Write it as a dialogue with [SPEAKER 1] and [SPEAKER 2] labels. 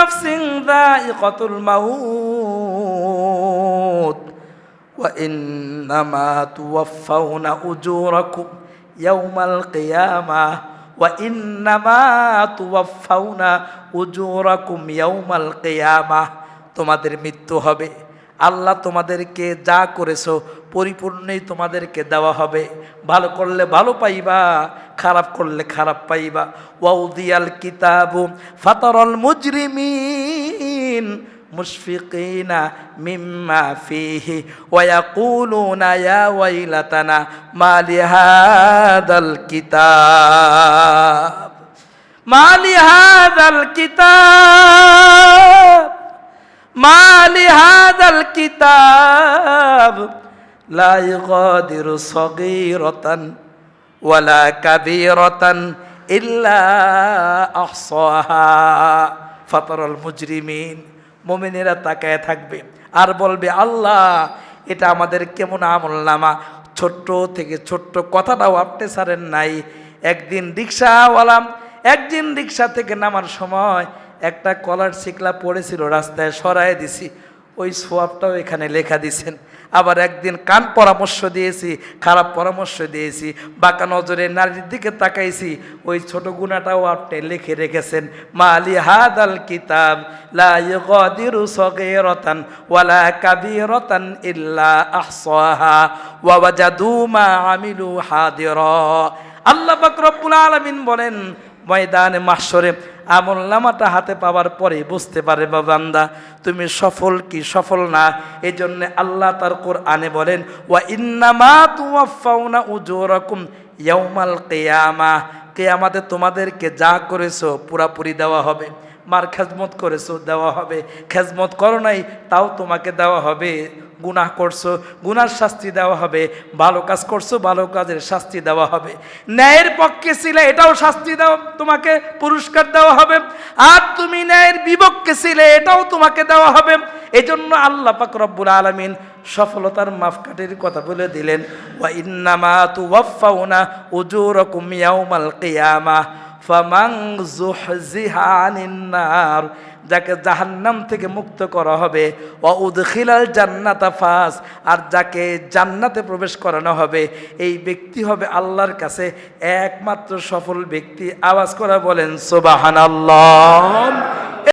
[SPEAKER 1] নাফসিন যায়িকাতুল মাউত ওয়া ইন্নামা তুওয়াফাউনা উজুরাকুম ইয়াউমাল কিয়ামাহ ওয়া ইন্নামা তুওয়াফাউনা উজুরাকুম ইয়াউমাল কিয়ামাহ। তোমাদের মৃত্যু হবে, আল্লাহ তোমাদেরকে যা করেছো পরিপূর্ণই তোমাদেরকে দেওয়া হবে। ভালো করলে ভালো পাইবা, খারাপ করলে খারাপ পাইবা। ওয়াউদিয়াল কিতাবু ফাতারাল মুজরিমিন মুশফিকিনা মিম্মা ফিহি ওয়া ইয়াকুলুনা ইয়া ওয়াইলাতানা মা লিহাদাল কিতাব মা লিহাদাল কিতাব মা লিহাদাল কিতাব লা ইগাদিরু সগীরাতান ওয়ালা কাবীরাতান ইল্লা আহসাহা। ফাতারাল মুজরিমিন, মুমিনেরা তাকায় থাকবে আর বলবে, আল্লাহ এটা আমাদের কেমন আমলনামা। ছোট্ট থেকে ছোট্ট কথাটাও আপনি ছাড়েন নাই। একদিন রিক্সা থেকে নামার সময় একটা কলার শিকলা পড়েছিল, রাস্তায় সরায় দিছি, ওই সোয়াবটাও এখানে লেখা দিছেন। আবার একদিন কান পরামর্শ দিয়েছি, খারাপ পরামর্শ দিয়েছি, বাঁকা নজরে নারীর দিকে তাকাইছি, ওই ছোট গুনাহটাও আপনি লিখে রেখেছেন। মা লিহাদাল কিতাব লা ইগাদিরু সগীরাতান ওয়ালা কাবীরাতান ইল্লা আহসাহা ওয়া ওয়াজাদু মা আমিলু হাদিরা। আল্লাহ পাক রব্বুল আলামিন বলেন, ময়দানে মাহশরে আমলনামাটা হাতে পাওয়ার পরে বুঝতে পারে বান্দা তুমি সফল কি সফল না। এই জন্য আল্লাহ তার কোরআনে বলেন, ওয়া ইন্নামা তুওয়াফাউনা উজুরাকুম ইয়াউমাল কিয়ামাহ। কিয়ামতে তোমাদেরকে যা করেছো পুরাপুরি দেওয়া হবে। মার খেজমত করেছো দেওয়া হবে, খেজমত করো নাই তাও তোমাকে দেওয়া হবে। গুনাহ করছো গুনার শাস্তি দেওয়া হবে, ভালো কাজ করছো ভালো কাজের শাস্তি দেওয়া হবে। ন্যায়ের পক্ষে ছিলে এটাও শাস্তি দেওয়া, তোমাকে পুরস্কার দেওয়া হবে। আর তুমি ন্যায়ের বিপক্ষে ছিলে এটাও তোমাকে দেওয়া হবে। এই জন্য আল্লাহ পাক রব্বুল আলামিন সফলতার মাপকাঠির কথা বলে দিলেন, ওয়া ইন্নামা তুওয়াফাউনা উজুরাকুম ইয়াউমাল কিয়ামাহ ফামান যুহজিহা আনিন নার, যাকে জাহান্নাম থেকে মুক্ত করা হবে, ওয়া উদখিলাল জান্নাতা ফাজ, আর যাকে জান্নাতে প্রবেশ করানো হবে, এই ব্যক্তি হবে আল্লাহর কাছে একমাত্র সফল ব্যক্তি। আওয়াজ করে বলেন সুবহানাল্লাহ।